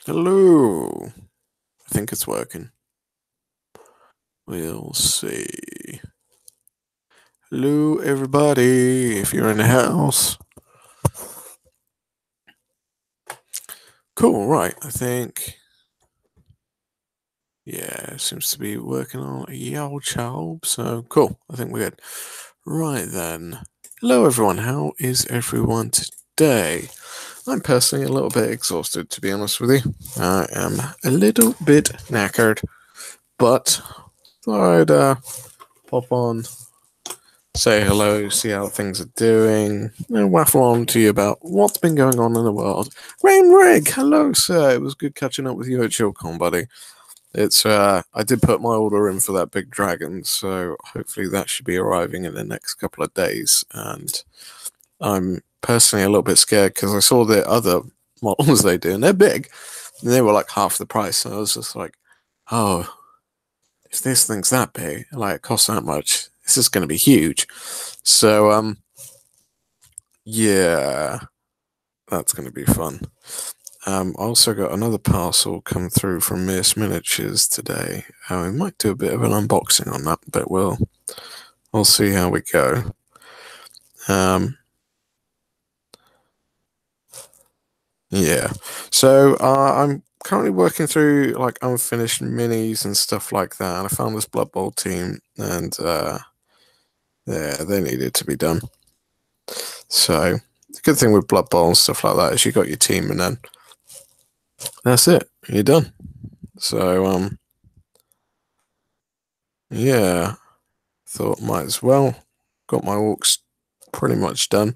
Hello. I think it's working. We'll see. Hello, everybody. If you're in the house. Cool, right. I think. Yeah, it seems to be working on a yow chow. So cool. I think we're good. Right then. Hello, everyone. How is everyone today? I'm personally a little bit exhausted, to be honest with you. I am a little bit knackered, but thought I'd pop on, say hello, see how things are doing, and waffle on to you about what's been going on in the world. Rain Rig, hello, sir. It was good catching up with you at ChillCon, buddy. It's I did put my order in for that big dragon, so hopefully that should be arriving in the next couple of days. And I'm personally a little bit scared because I saw the other models they do, and they're big, and they were like half the price. And I was just like, oh, if this thing's that big, like it costs that much, this is going to be huge. So yeah, that's going to be fun. I also got another parcel come through from Miss Miniatures today. We might do a bit of an unboxing on that, but we'll see how we go. Yeah. So I'm currently working through like unfinished minis and stuff like that, and I found this Blood Bowl team, and yeah, they needed to be done. So the good thing with Blood Bowl and stuff like that is you got your team, and then that's it. You're done. So yeah, thought might as well. Got my orcs pretty much done.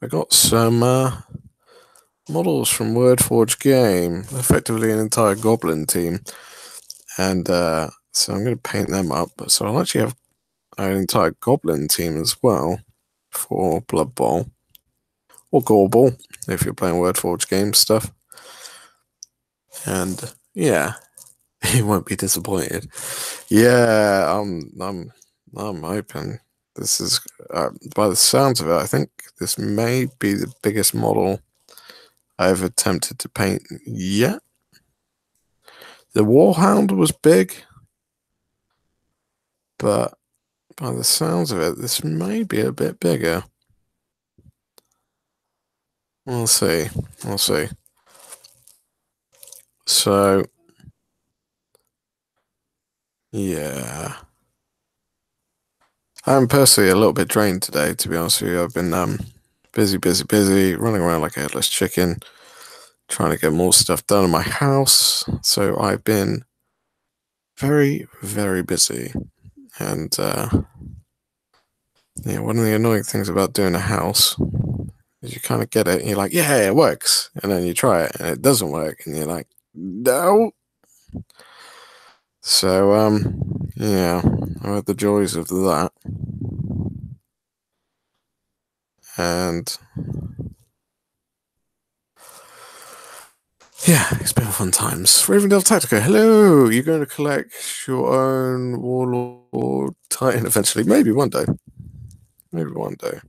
I got some models from Wordforge Game, effectively an entire goblin team, and so I'm going to paint them up. So I'll actually have an entire goblin team as well for Blood Bowl or Gorball if you're playing Wordforge Game stuff. And yeah, you won't be disappointed. Yeah, I'm hoping this is, by the sounds of it, I think this may be the biggest model I've attempted to paint yet. The Warhound was big, but by the sounds of it, this may be a bit bigger. We'll see. We'll see. So, yeah. I'm personally a little bit drained today, to be honest with you. I've been busy, running around like a headless chicken, trying to get more stuff done in my house. So I've been very busy. And yeah, one of the annoying things about doing a house is you kind of get it and you're like, yeah, it works. And then you try it and it doesn't work. And you're like, no. So, yeah, I had the joys of that. And yeah, it's been fun times. Ravendale Tactica, hello! You're going to collect your own Warlord Titan eventually. Maybe one day. Maybe one day.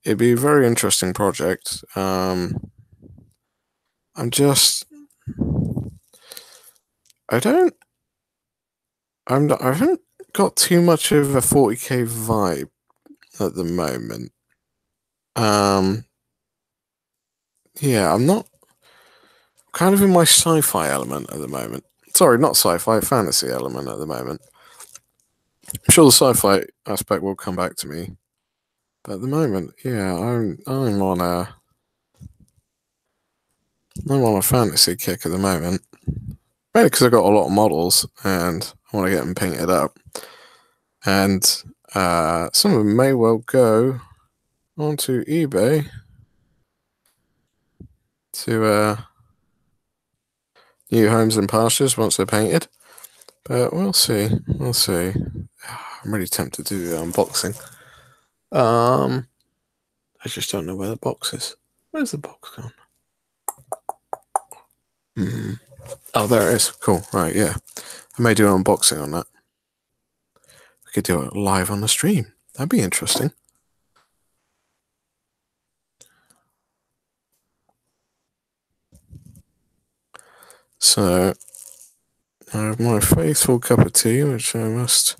It'd be a very interesting project. I'm just. I don't. I haven't got too much of a 40k vibe at the moment. Um, yeah, I'm not kind of in my sci-fi element at the moment. Sorry, not sci-fi, fantasy element at the moment. I'm sure the sci-fi aspect will come back to me, but at the moment, yeah, I'm on a fantasy kick at the moment. Mainly because I got a lot of models and I want to get them painted up, and some of them may well go onto eBay to new homes and pastures once they're painted. But we'll see. We'll see. I'm really tempted to do the unboxing. I just don't know where the box is. Where's the box gone? Oh, there it is. Cool. Right, yeah. I may do an unboxing on that. We could do it live on the stream. That'd be interesting. So I have my faithful cup of tea, which I must.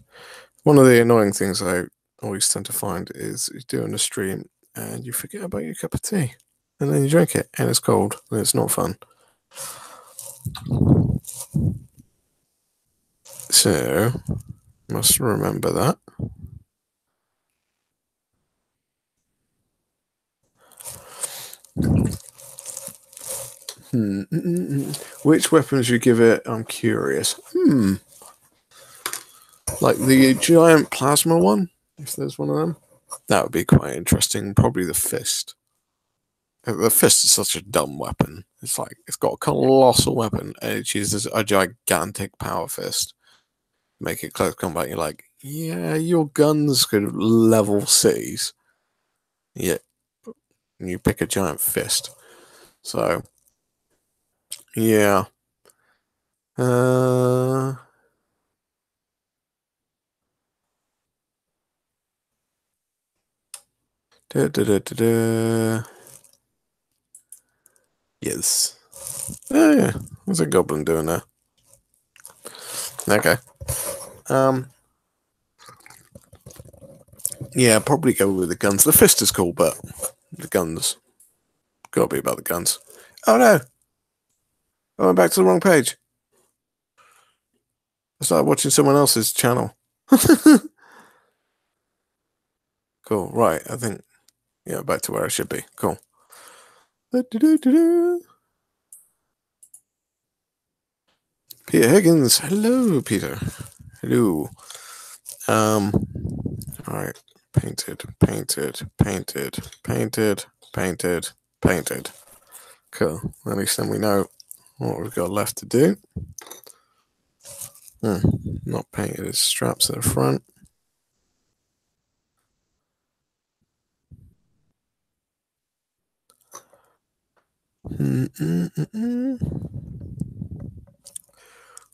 One of the annoying things I always tend to find is you do on a stream and you forget about your cup of tea, and then you drink it and it's cold and it's not fun. So must remember that. Which weapons you give it? I'm curious. Like the giant plasma one, if there's one of them. That would be quite interesting. Probably the fist. The fist is such a dumb weapon. It's like it's got a colossal weapon and it uses a gigantic power fist. Make it close combat. You're like, yeah, your guns could level cities. Yeah, you pick a giant fist. So, yeah. Da, da, da, da, da. Yes. Oh, yeah. What's a goblin doing there? Okay. Yeah, probably go with the guns. The fist is cool, but the guns. Gotta be about the guns. Oh no! I went back to the wrong page. I started watching someone else's channel. Cool. Right. I think. Yeah, back to where I should be. Cool. Peter Higgins. Hello, Peter. Hello. Alright. Painted, painted, painted, painted, painted, painted. Cool. At least then we know what we've got left to do. Not painted as straps at the front.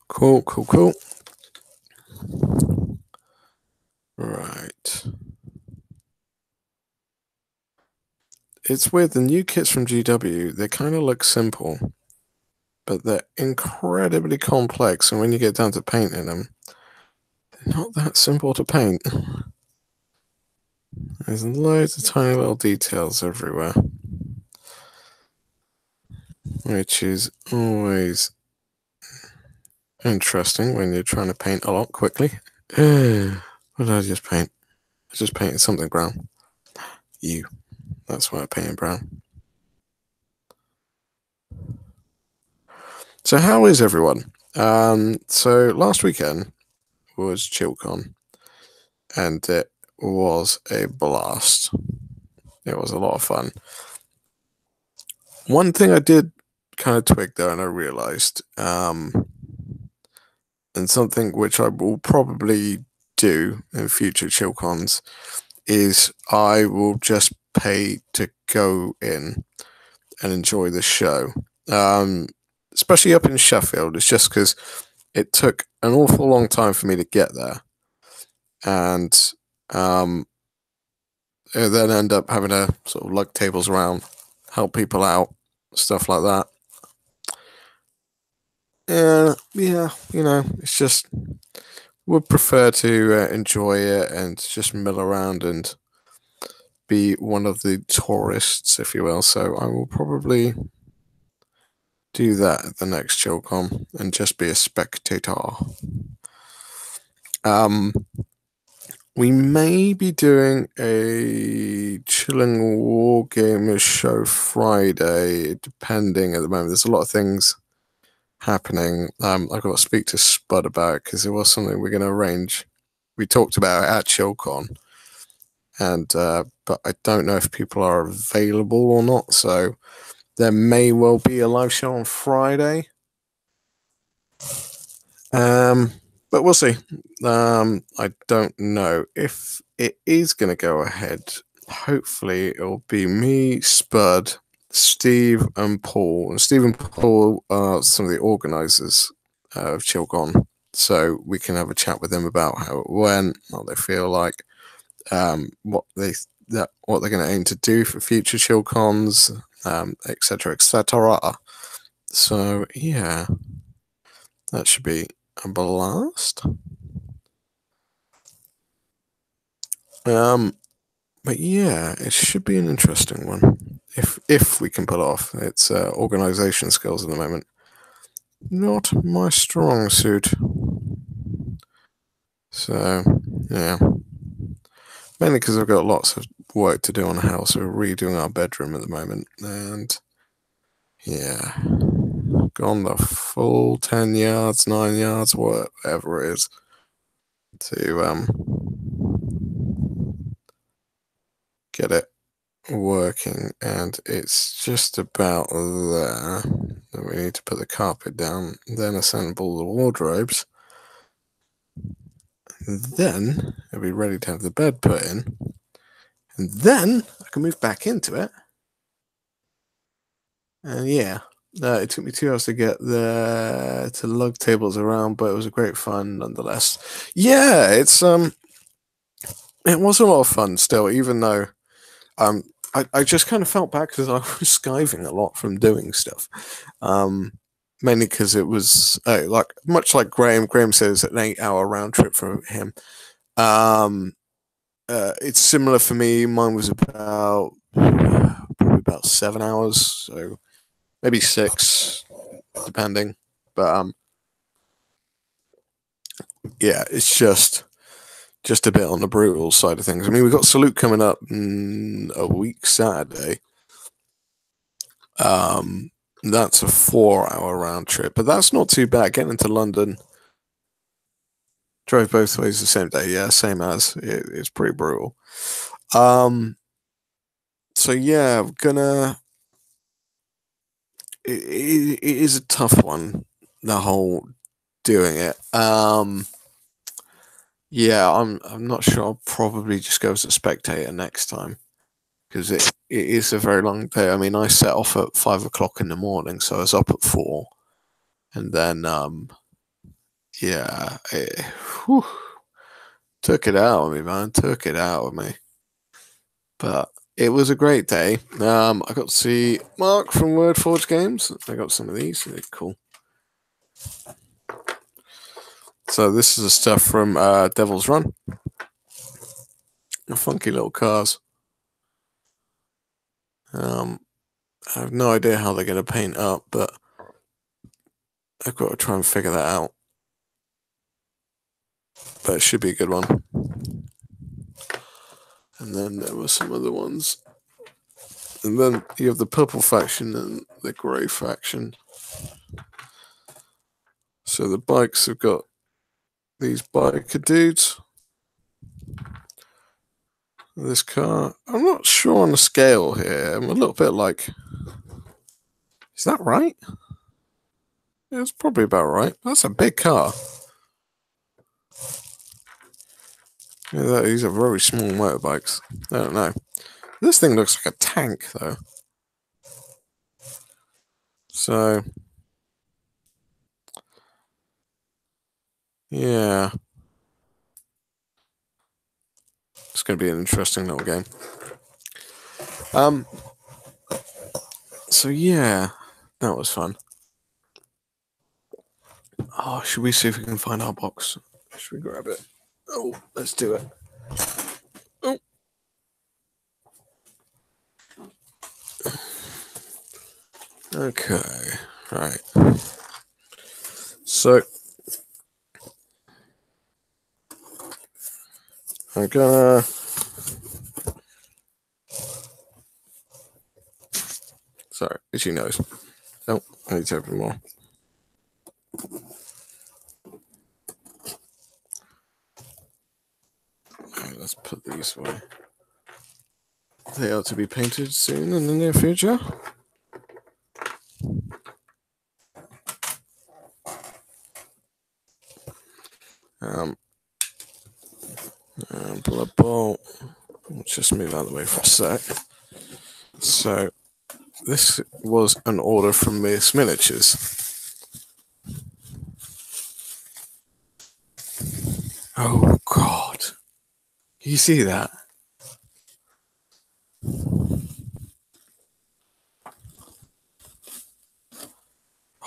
Cool, cool, cool. Right. It's weird, the new kits from GW, they kind of look simple, but they're incredibly complex, and when you get down to painting them, they're not that simple to paint. There's loads of tiny little details everywhere, which is always interesting when you're trying to paint a lot quickly. What did I just paint? I just painted something brown. You. That's why I painted brown. So how is everyone? So last weekend was ChillCon, and it was a blast. It was a lot of fun. One thing I did kind of twig though, and I realized, and something which I will probably do in future ChillCons, is I will just pay to go in and enjoy the show. Especially up in Sheffield, it's just because it took an awful long time for me to get there, and then end up having to sort of lug tables around, help people out, stuff like that. Yeah, it's just would prefer to enjoy it and just mill around and be one of the tourists, if you will. So I will probably do that at the next ChillCon and just be a spectator. We may be doing a chilling wargamers show Friday, depending at the moment. There's a lot of things happening. I've got to speak to Spud about because it was something we're going to arrange. We talked about it at ChillCon, and but I don't know if people are available or not. So there may well be a live show on Friday. But we'll see. I don't know if it is going to go ahead. Hopefully, it'll be me, Spud, Steve, and Paul. And Steve and Paul are some of the organisers of ChillCon, so we can have a chat with them about how it went, what they feel like, what they're going to aim to do for future ChillCons, etc., etc. So yeah. That should be a blast. But yeah, it should be an interesting one. If we can pull off. It's organization skills at the moment. Not my strong suit. So, yeah. Mainly because I've got lots of work to do on the house. We're redoing our bedroom at the moment. And, yeah. Gone the full 10 yards, 9 yards, whatever it is, to get it working, and it's just about there that we need to put the carpet down, then assemble the wardrobes, and then it'll be ready to have the bed put in, and then I can move back into it. And yeah, it took me 2 hours to get there to lug tables around, but it was a great fun nonetheless. Yeah, it was a lot of fun still, even though I just kind of felt bad because I was skiving a lot from doing stuff. Mainly because it was like much like Graham. Graham says an 8-hour round trip for him. It's similar for me. Mine was about probably about 7 hours, so maybe 6, depending. But yeah, it's just a bit on the brutal side of things. I mean, we've got Salute coming up in a week Saturday. That's a 4-hour round trip, but that's not too bad. Getting into London, drove both ways the same day. Yeah, same as it's pretty brutal. So yeah, it is a tough one. The whole doing it. Yeah, I'm not sure. I'll probably just go as a spectator next time because it is a very long day. I mean, I set off at 5 o'clock in the morning, so I was up at 4, and then yeah, took it out of me, man. Took it out of me. But it was a great day. I got to see Mark from Wordforge Games. I got some of these. They're cool. So this is the stuff from Devil's Run. Funky little cars. I have no idea how they're going to paint up, but I've got to try and figure that out. But it should be a good one. And then there were some other ones. And then you have the purple faction and the grey faction. So the bikes have got these biker dudes. This car, I'm not sure on the scale here. I'm a little bit like, is that right? Yeah, it's probably about right. That's a big car. Yeah, these are very small motorbikes. I don't know. This thing looks like a tank, though. So, yeah. It's going to be an interesting little game. So, yeah. That was fun. Oh, should we see if we can find our box? Should we grab it? Oh, let's do it. Oh. Okay, right. So, I'm gonna... Sorry, itchy nose. Oh, I need to open more. Right, let's put these away. They are to be painted soon in the near future. Blood Bowl. Let's just move out of the way for a sec. So, this was an order from Miss Miniatures. Oh, God. You see that?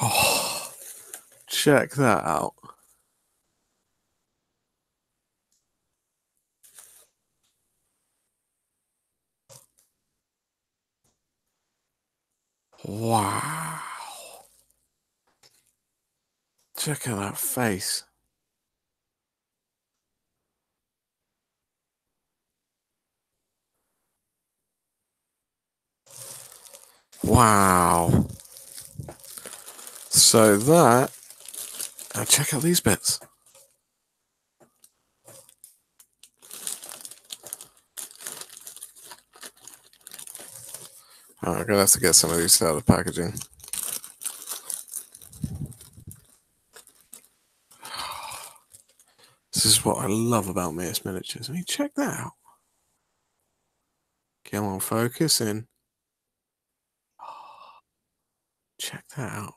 Oh, check that out. Wow. Check out that face. Wow. So that... Now check out these bits. Oh, I'm going to have to get some of these out of packaging. This is what I love about Mears Miniatures. I mean, check that out. Come on, focus in. Check that out.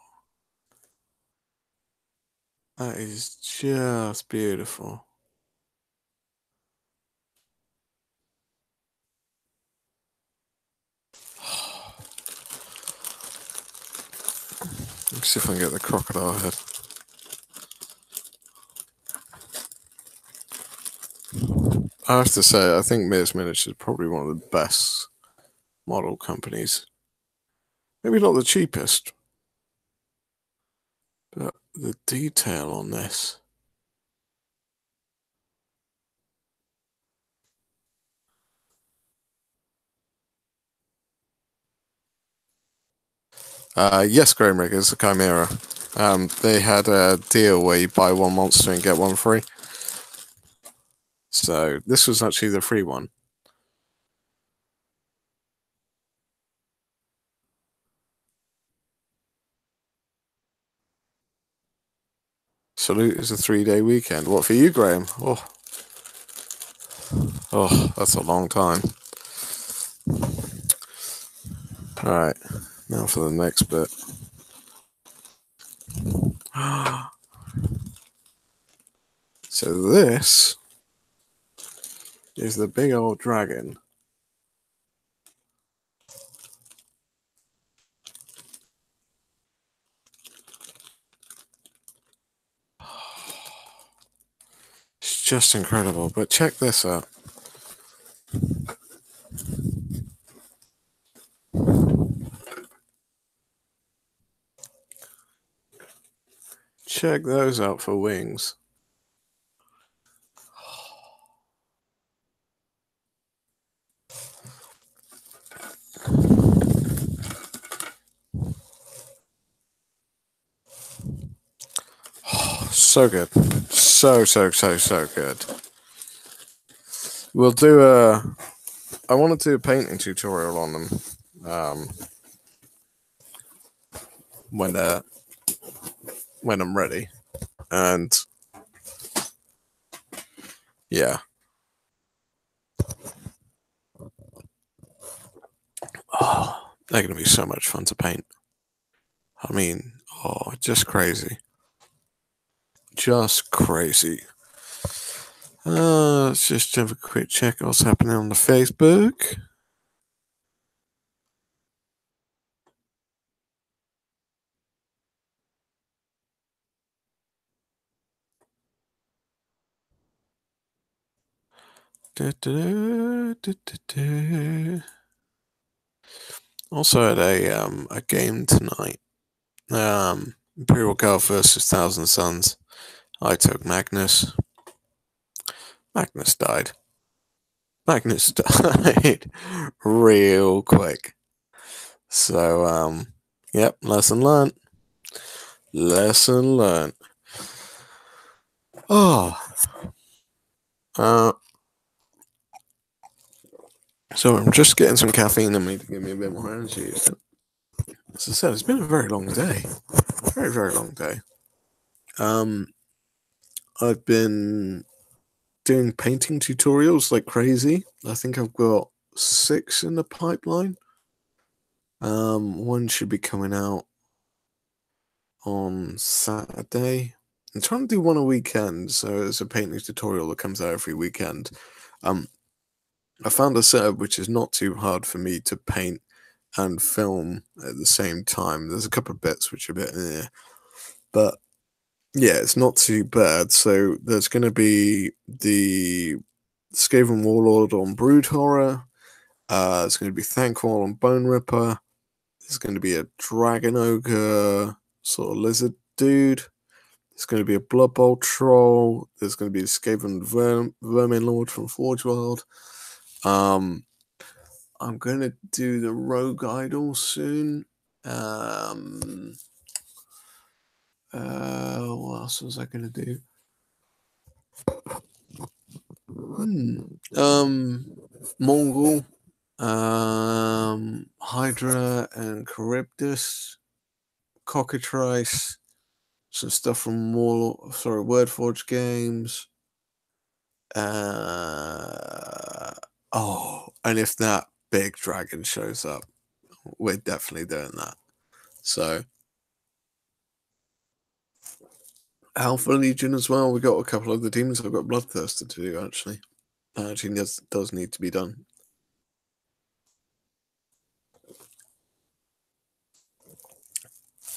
That is just beautiful. Let's see if I can get the crocodile head. I have to say, I think Mears Miniatures is probably one of the best model companies. Maybe not the cheapest, but the detail on this. Yes, Graham Riggers, the Chimera. They had a deal where you buy one monster and get one free. So this was actually the free one. Salute is a 3-day weekend. What for you, Graham? Oh, that's a long time. All right, now for the next bit. So this is the big old dragon. It's just incredible, but check this out. Check those out for wings. So good. So good. We'll do I want to do a painting tutorial on them when I'm ready. And yeah. Oh, they're going to be so much fun to paint. I mean, just crazy. Just crazy. Let's just have a quick check what's happening on the Facebook. Also at a game tonight. Imperial Guard versus Thousand Suns. I took Magnus. Magnus died. Magnus died real quick. So, yep, lesson learned. Lesson learned. Oh. So I'm just getting some caffeine in me to give me a bit more energy. As I said, it's been a very long day. Very, very long day. I've been doing painting tutorials like crazy. I think I've got 6 in the pipeline. One should be coming out on Saturday. I'm trying to do one a weekend, so it's a painting tutorial that comes out every weekend. I found a setup which is not too hard for me to paint and film at the same time. There's a couple of bits which are a bit but yeah, it's not too bad. So there's going to be the Skaven Warlord on Brood Horror. It's going to be Thanquol on Bone Ripper. There's going to be a Dragon Ogre sort of lizard dude. There's going to be a Blood Bowl Troll. There's going to be a Skaven Vermin Lord from Forge World. I'm going to do the Rogue Idol soon. What else was I going to do? Mongol, Hydra and Charybdis, Cockatrice, some stuff from Wordforge games. And if that big dragon shows up, we're definitely doing that. So, Alpha Legion as well. We got a couple of the demons. I've got Bloodthirster to do actually. That actually does need to be done.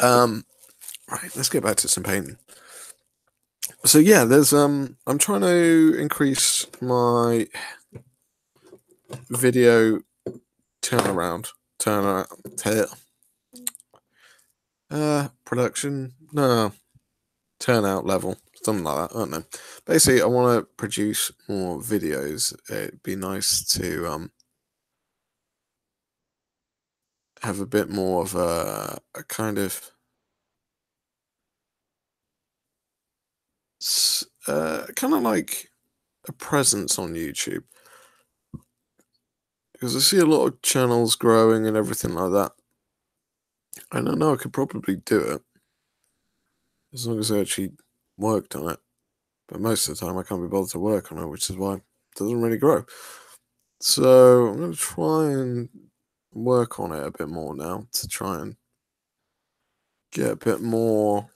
Right, let's get back to some painting. So yeah, there's I'm trying to increase my video production, no, turnout level, something like that. I don't know. Basically, I want to produce more videos. It'd be nice to have a bit more of a kind of kind of like a presence on YouTube, because I see a lot of channels growing and everything like that. And I know I could probably do it as long as I actually worked on it. But most of the time, I can't be bothered to work on it, which is why it doesn't really grow. So I'm going to try and work on it a bit more now to try and get a bit more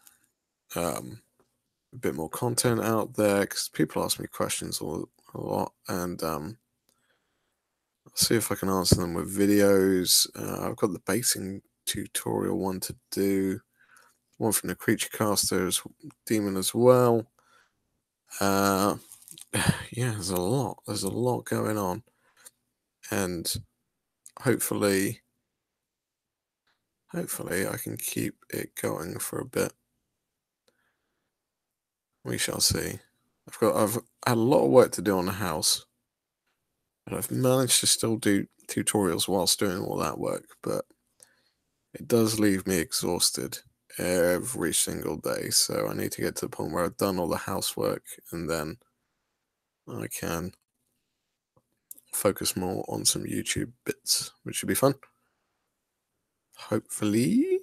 content out there, because people ask me questions a lot, and I'll see if I can answer them with videos. I've got the basing tutorial one to do, one from the Creature Caster's Demon as well. Yeah, there's a lot going on, and hopefully I can keep it going for a bit. We shall see. I've had a lot of work to do on the house, but I've managed to still do tutorials whilst doing all that work, but it does leave me exhausted every single day. So I need to get to the point where I've done all the housework, and then I can focus more on some YouTube bits, which should be fun. Hopefully.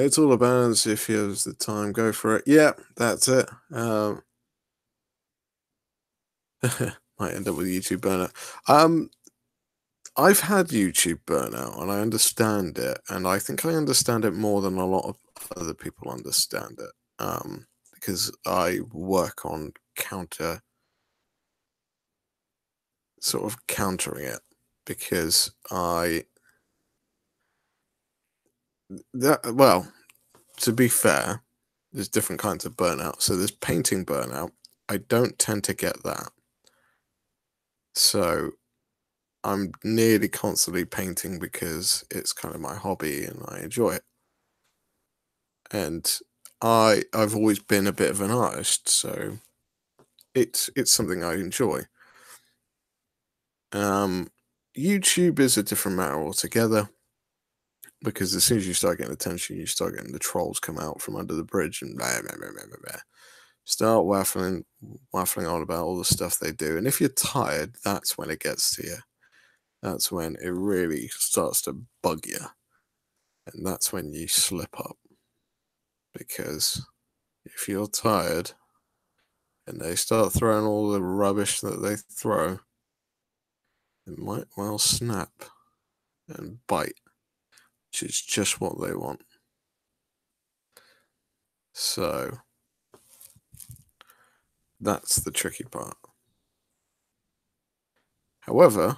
It's all a balance. If you have the time, go for it. Yeah, that's it. Might end up with YouTube burnout. I've had YouTube burnout, and I understand it, and I think I understand it more than a lot of other people understand it. Because I work on countering it, because to be fair, there's different kinds of burnout. So there's painting burnout. I don't tend to get that. So I'm nearly constantly painting because it's kind of my hobby and I enjoy it. And I've always been a bit of an artist, so it's something I enjoy. YouTube is a different matter altogether, because as soon as you start getting attention, you start getting the trolls come out from under the bridge and blah, blah, blah, blah, blah, start waffling on about all the stuff they do. And if you're tired, that's when it gets to you. That's when it really starts to bug you. And that's when you slip up. Because if you're tired and they start throwing all the rubbish that they throw, it might well snap and bite, which is just what they want. So that's the tricky part. However,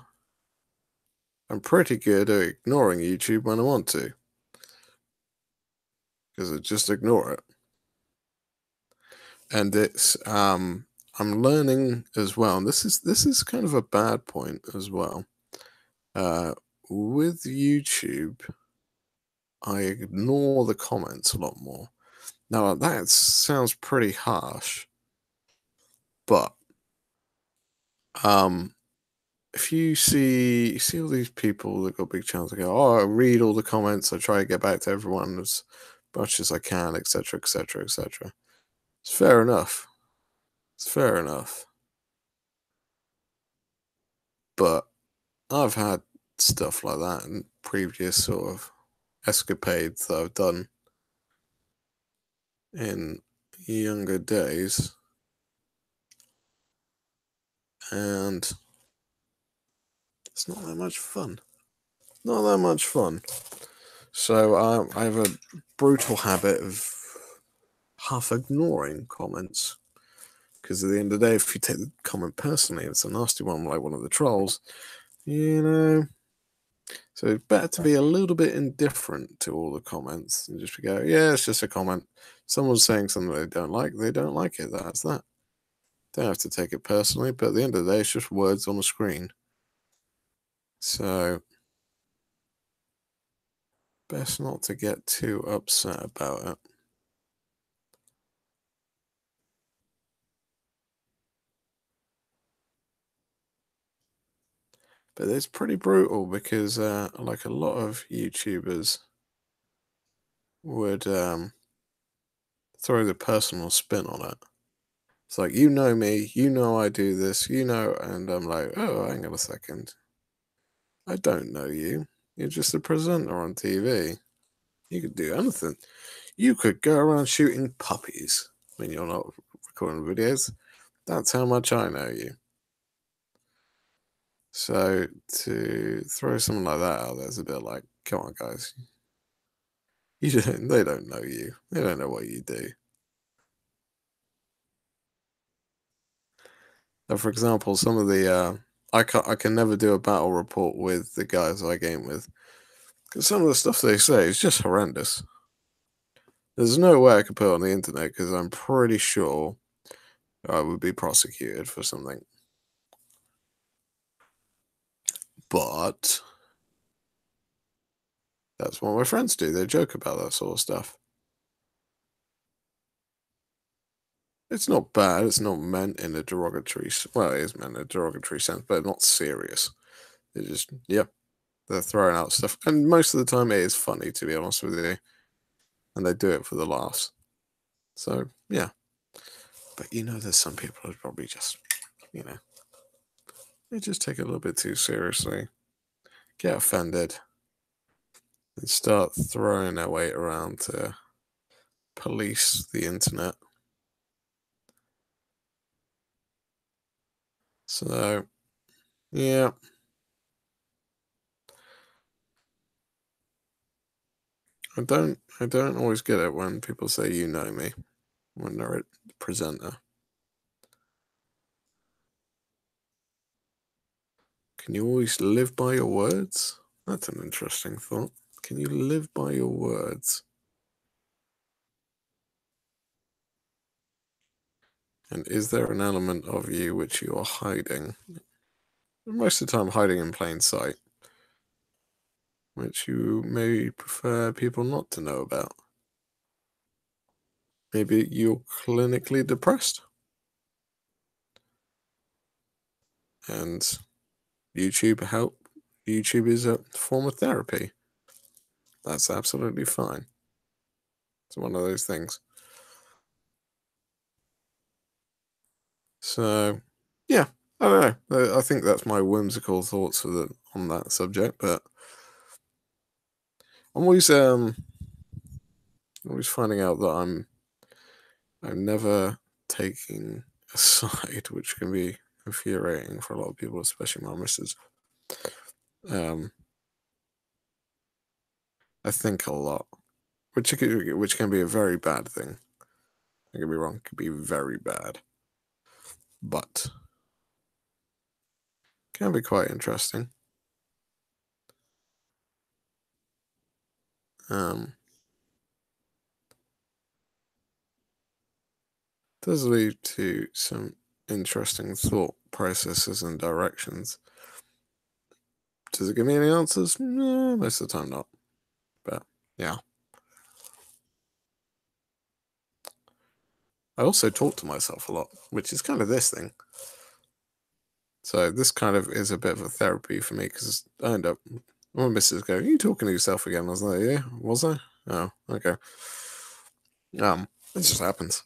I'm pretty good at ignoring YouTube when I want to, because I just ignore it. And it's I'm learning as well, and this is kind of a bad point as well. With YouTube, I ignore the comments a lot more. Now that sounds pretty harsh, but if you see all these people that got big channels, they go, "Oh, I read all the comments. I try to get back to everyone as much as I can, etc., etc., etc." It's fair enough. It's fair enough. But I've had stuff like that in previous sort of escapades that I've done in younger days, and it's not that much fun. Not that much fun. So I have a brutal habit of half ignoring comments, because at the end of the day, if you take the comment personally, it's a nasty one like one of the trolls, you know. So it's better to be a little bit indifferent to all the comments and just go, yeah, it's just a comment. Someone's saying something they don't like it. That's that. Don't have to take it personally, but at the end of the day, it's just words on a screen. So best not to get too upset about it. But it's pretty brutal because, like a lot of YouTubers would throw the personal spin on it. It's like, you know me, you know I do this, you know, and I'm like, oh, hang on a second. I don't know you. You're just a presenter on TV. You could do anything. You could go around shooting puppies when you're not recording videos. That's how much I know you. So to throw something like that out there is a bit like, come on, guys. They don't know you. They don't know what you do. And for example, some of the I can never do a battle report with the guys I game with, because some of the stuff they say is just horrendous. There's no way I could put it on the internet because I'm pretty sure I would be prosecuted for something. But that's what my friends do. They joke about that sort of stuff. It's not bad. It's not meant in a derogatory. Well, it is meant in a derogatory sense, but not serious. It's just, yeah, they're throwing out stuff, and most of the time it is funny, to be honest with you, and they do it for the laughs. So yeah, but there's some people who probably just, they just take it a little bit too seriously, get offended, and start throwing their weight around to police the internet. So yeah, I don't always get it when people say you know me when they're a presenter. Can you always live by your words? That's an interesting thought. Can you live by your words? And is there an element of you which you are hiding? Most of the time, hiding in plain sight, which you may prefer people not to know about. Maybe you're clinically depressed. And YouTube is a form of therapy. That's absolutely fine. It's one of those things. So, yeah, I don't know. I think that's my whimsical thoughts on that subject. But I'm always finding out that I'm never taking a side, which can be infuriating for a lot of people, especially my missus. I think a lot, which can be a very bad thing. Don't get me wrong, it can be very bad, but can be quite interesting. does lead to some interesting thought processes and directions. Does it give me any answers? No, most of the time not. But yeah. I also talk to myself a lot, which is kind of this thing. So this kind of is a bit of a therapy for me because I end up, my missus go, "Are you talking to yourself again?" I was like, "Yeah, was I? Oh, okay." It just happens.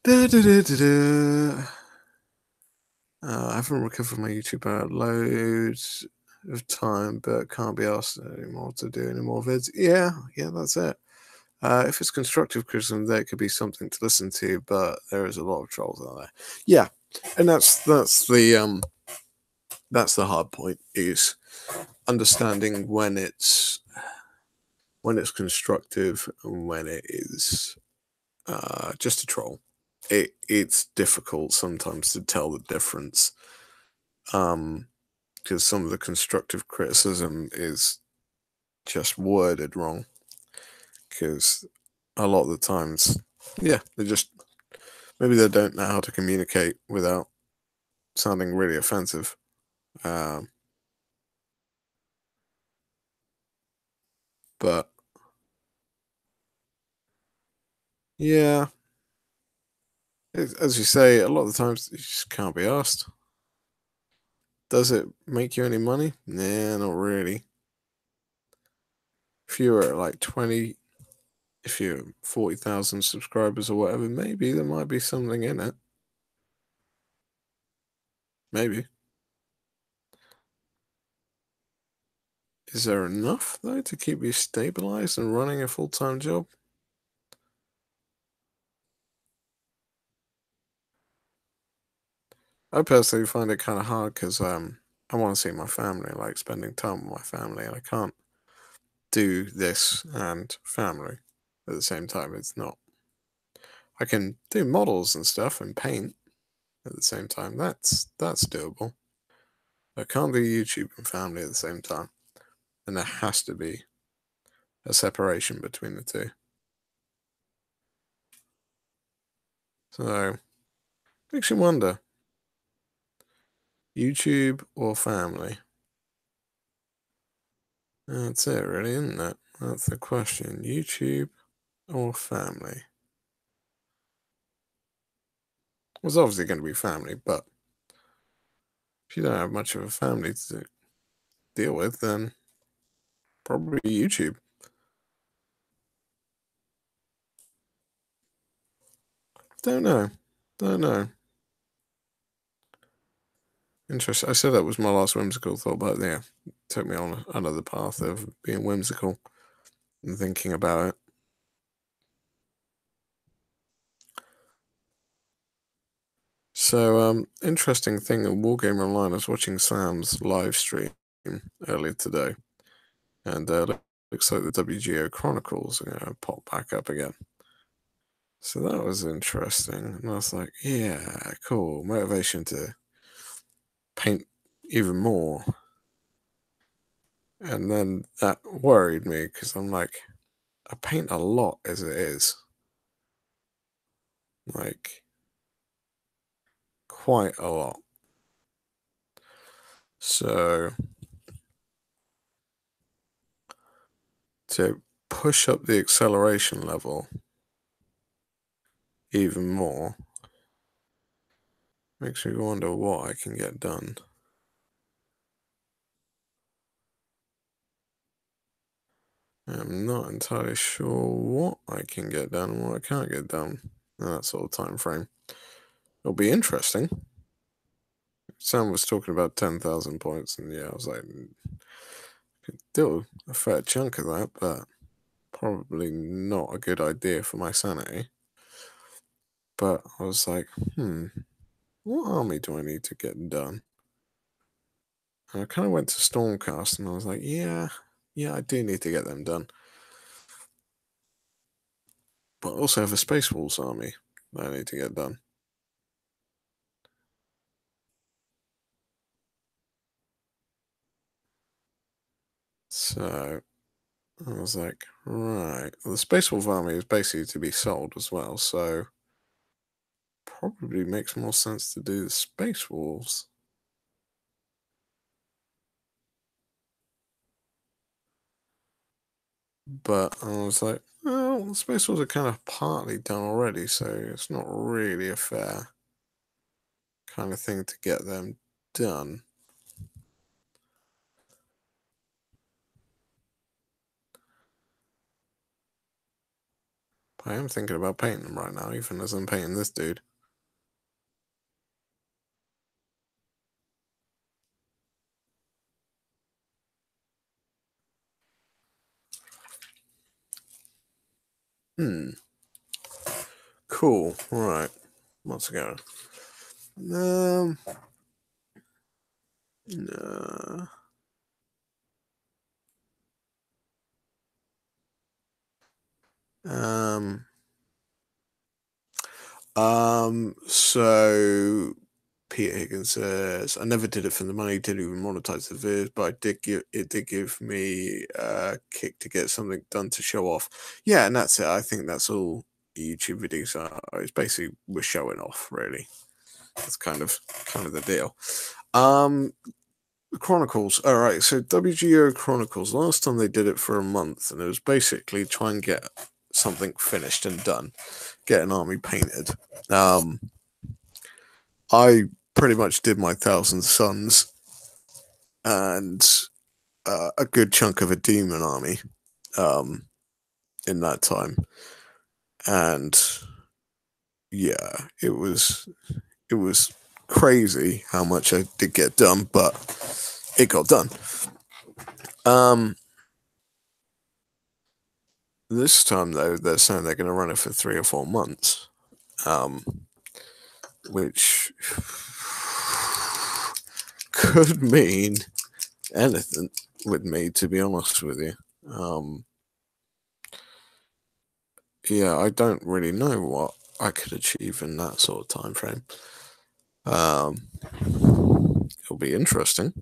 Da, da, da, da, da. I haven't recovered my YouTube loads of time, but can't be asked anymore to do any more vids. Yeah, that's it. If it's constructive criticism, there could be something to listen to, but there is a lot of trolls out there. Yeah, and that's the hard point, is understanding when it's constructive and when it is just a troll. It's difficult sometimes to tell the difference, because some of the constructive criticism is just worded wrong. Because a lot of the times, yeah, maybe they don't know how to communicate without sounding really offensive. But yeah, as you say, a lot of the times you just can't be asked. Does it make you any money? Nah, not really. If you're at like 20, if you're 40,000 subscribers or whatever, maybe there might be something in it. Maybe. Is there enough, though, to keep you stabilized and running a full-time job? I personally find it kind of hard because I want to see my family, like spending time with my family, and I can't do this and family at the same time. It's not. I can do models and stuff and paint at the same time. That's doable. I can't do YouTube and family at the same time, and there has to be a separation between the two. So makes you wonder: YouTube or family? That's it, really, isn't it? That's the question: YouTube or family? Well, it's obviously going to be family, but if you don't have much of a family to deal with, then probably YouTube. Don't know. Don't know. Interesting. I said that was my last whimsical thought, but yeah, it took me on another path of being whimsical and thinking about it. So, interesting thing at Wargamer Online, I was watching Sam's live stream earlier today, and looks like the WGO Chronicles are going to pop back up again. So that was interesting, and I was like, yeah, cool, motivation to paint even more. And then that worried me because I'm like, I paint a lot as it is, like quite a lot. So to push up the acceleration level even more makes me wonder what I can get done. I'm not entirely sure what I can get done and what I can't get done in that sort of time frame. It'll be interesting. Sam was talking about 10,000 points, and yeah, I was like, could do a fair chunk of that, but probably not a good idea for my sanity. But I was like, what army do I need to get done? And I kind of went to Stormcast, and I was like, yeah, I do need to get them done. But I also have a Space Wolves army that I need to get done. So I was like, right. Well, the Space Wolf army is basically to be sold as well, so probably makes more sense to do the Space Wolves. But I was like, well, the Space Wolves are kind of partly done already, so it's not really a fair kind of thing to get them done. But I am thinking about painting them right now, even as I'm painting this dude. Cool. Right. What's going on? No. So Peter Higgins says, I never did it for the money, didn't even monetize the vids, but it did give me a kick to get something done to show off. Yeah, and that's it. I think that's all YouTube videos are. It's basically we're showing off, really. That's kind of the deal. Chronicles. All right, so WGO Chronicles. Last time they did it for a month, and it was basically try and get something finished and done, get an army painted. I pretty much did my Thousand Suns and a good chunk of a demon army in that time, and yeah, it was crazy how much I did get done, but it got done. This time though, they're saying they're going to run it for 3 or 4 months, which could mean anything with me, to be honest with you. Yeah, I don't really know what I could achieve in that sort of time frame. It'll be interesting.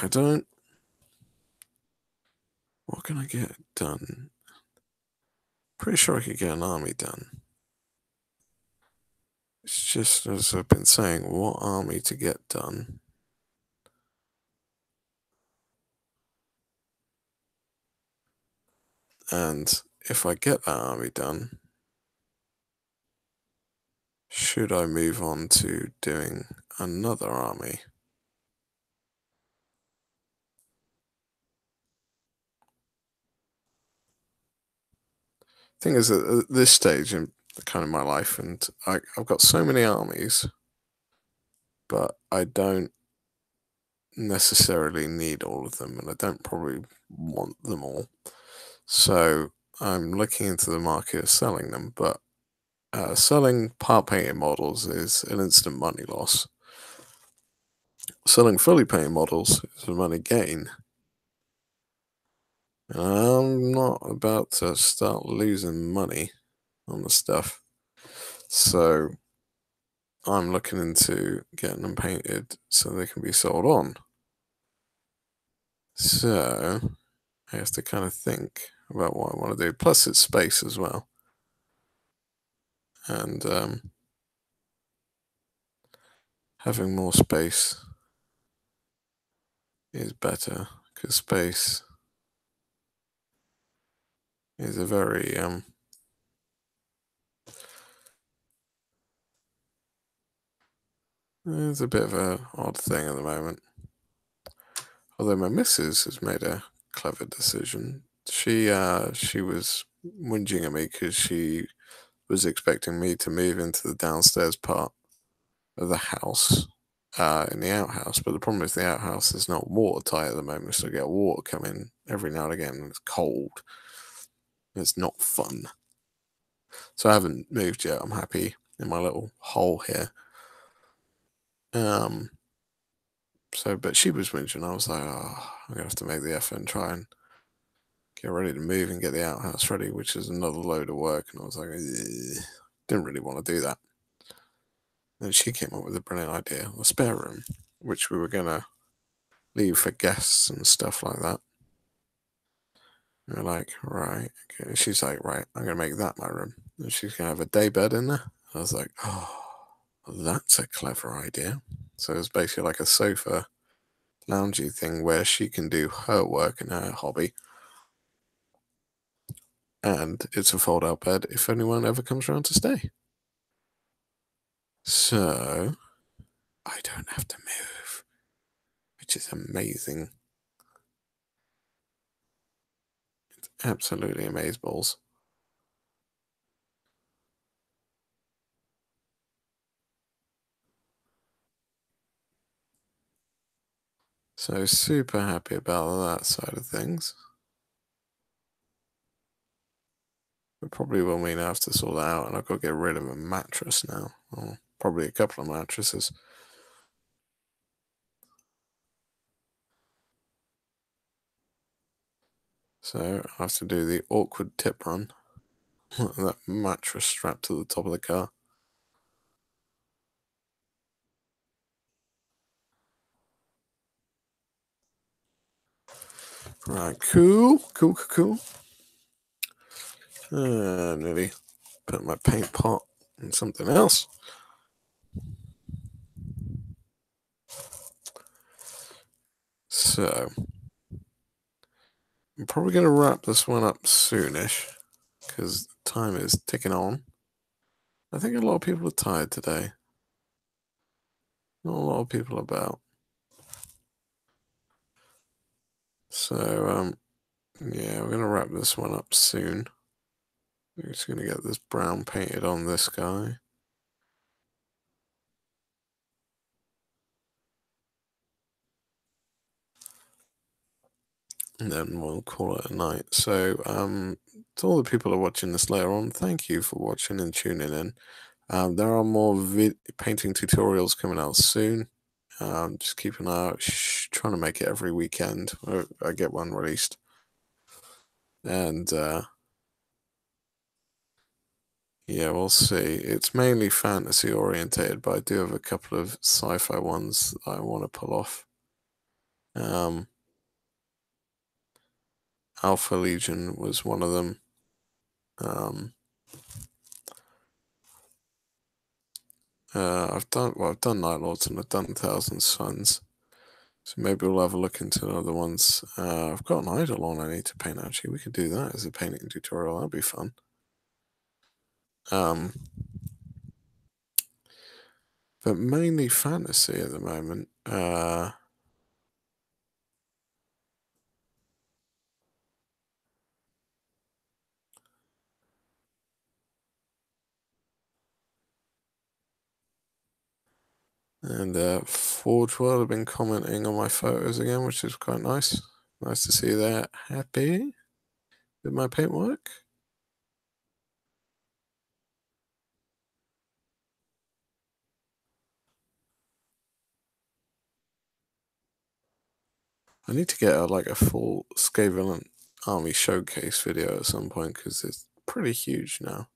I don't. What can I get done? Pretty sure I could get an army done. It's just as I've been saying, what army to get done? And if I get that army done, should I move on to doing another army? Thing is, at this stage in kind of my life, and I've got so many armies, but I don't necessarily need all of them, and I don't probably want them all. So I'm looking into the market of selling them, but selling part painted models is an instant money loss. Selling fully painted models is a money gain. And I'm not about to start losing money on the stuff. So I'm looking into getting them painted so they can be sold on. So I have to kind of think about what I want to do. Plus, it's space as well. And having more space is better because space is a very it's a bit of a odd thing at the moment. Although my missus has made a clever decision. She was whinging at me because she was expecting me to move into the downstairs part of the house, in the outhouse. But the problem is the outhouse is not watertight at the moment, so I get water coming every now and again, and it's cold. It's not fun. So I haven't moved yet. I'm happy in my little hole here. So, but she was whinging. I was like, oh, I'm gonna have to make the effort and try and get ready to move and get the outhouse ready, which is another load of work. And I was like, didn't really want to do that. Then she came up with a brilliant idea, a spare room, which we were gonna leave for guests and stuff like that. And we're like, right, okay. She's like, right, I'm gonna make that my room. And she's gonna have a day bed in there. I was like, oh, that's a clever idea. So it's basically like a sofa loungy thing where she can do her work and her hobby. And it's a fold out bed if anyone ever comes around to stay. So I don't have to move, which is amazing. It's absolutely amazeballs. So super happy about that side of things. It probably will mean I have to sort that out, and I've got to get rid of a mattress now. Or probably a couple of mattresses. So I have to do the awkward tip run. That mattress strapped to the top of the car. Right, cool. Nearly put my paint pot in something else. So I'm probably going to wrap this one up soonish because time is ticking on. I think a lot of people are tired today. Not a lot of people about. So yeah, we're going to wrap this one up soon. We're just going to get this brown painted on this guy. And then we'll call it a night. So, to all the people who are watching this later on, thank you for watching and tuning in. There are more painting tutorials coming out soon. Just keep an eye out. Trying to make it every weekend. I get one released. And yeah, we'll see. It's mainly fantasy orientated, but I do have a couple of sci-fi ones that I want to pull off. Alpha Legion was one of them. I've done Night Lords and I've done Thousand Suns. So maybe we'll have a look into other ones. I've got an Eidolon I need to paint actually. We could do that as a painting tutorial. That'd be fun. But mainly fantasy at the moment. And Forge World have been commenting on my photos again, which is quite nice. Nice to see they're happy with my paintwork. I need to get like a full Scavillain army showcase video at some point because it's pretty huge now.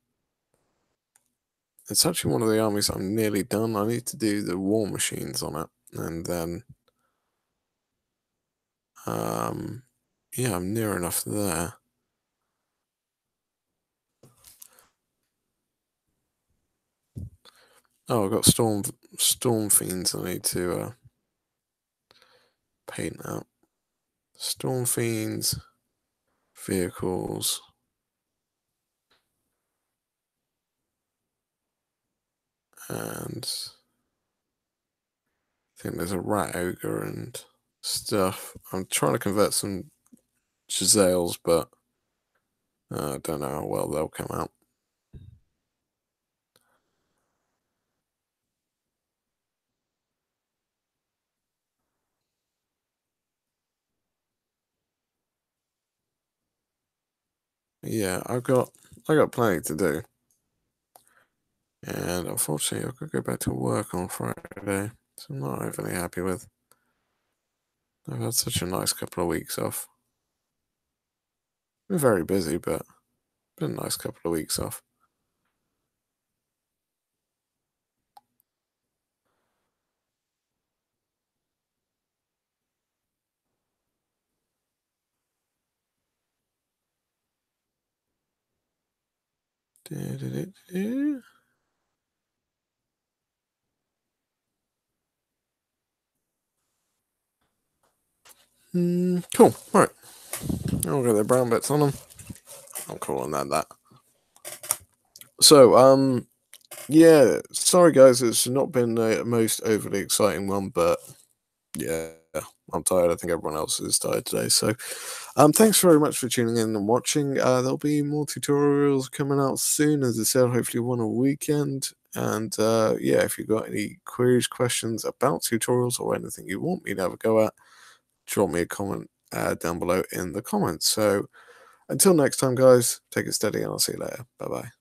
It's actually one of the armies I'm nearly done. I need to do the war machines on it, and then, yeah, I'm near enough there. Oh, I've got storm fiends. I need to paint out. Storm fiends, vehicles, and I think there's a rat ogre and stuff. I'm trying to convert some Giselles, but I don't know how well they'll come out. Yeah, I got plenty to do. And unfortunately, I've got to go back to work on Friday, so I'm not overly happy with. I've had such a nice couple of weeks off. Been very busy, but been a nice couple of weeks off. Cool. Right. I'll get the brown bits on them. I'm calling that. So, yeah. Sorry, guys. It's not been the most overly exciting one, but yeah, I'm tired. I think everyone else is tired today. So, thanks very much for tuning in and watching. There'll be more tutorials coming out soon, as I said, hopefully one a weekend. And yeah, if you've got any queries, questions about tutorials or anything you want me to have a go at, drop me a comment down below in the comments. So until next time, guys, take it steady and I'll see you later. Bye bye.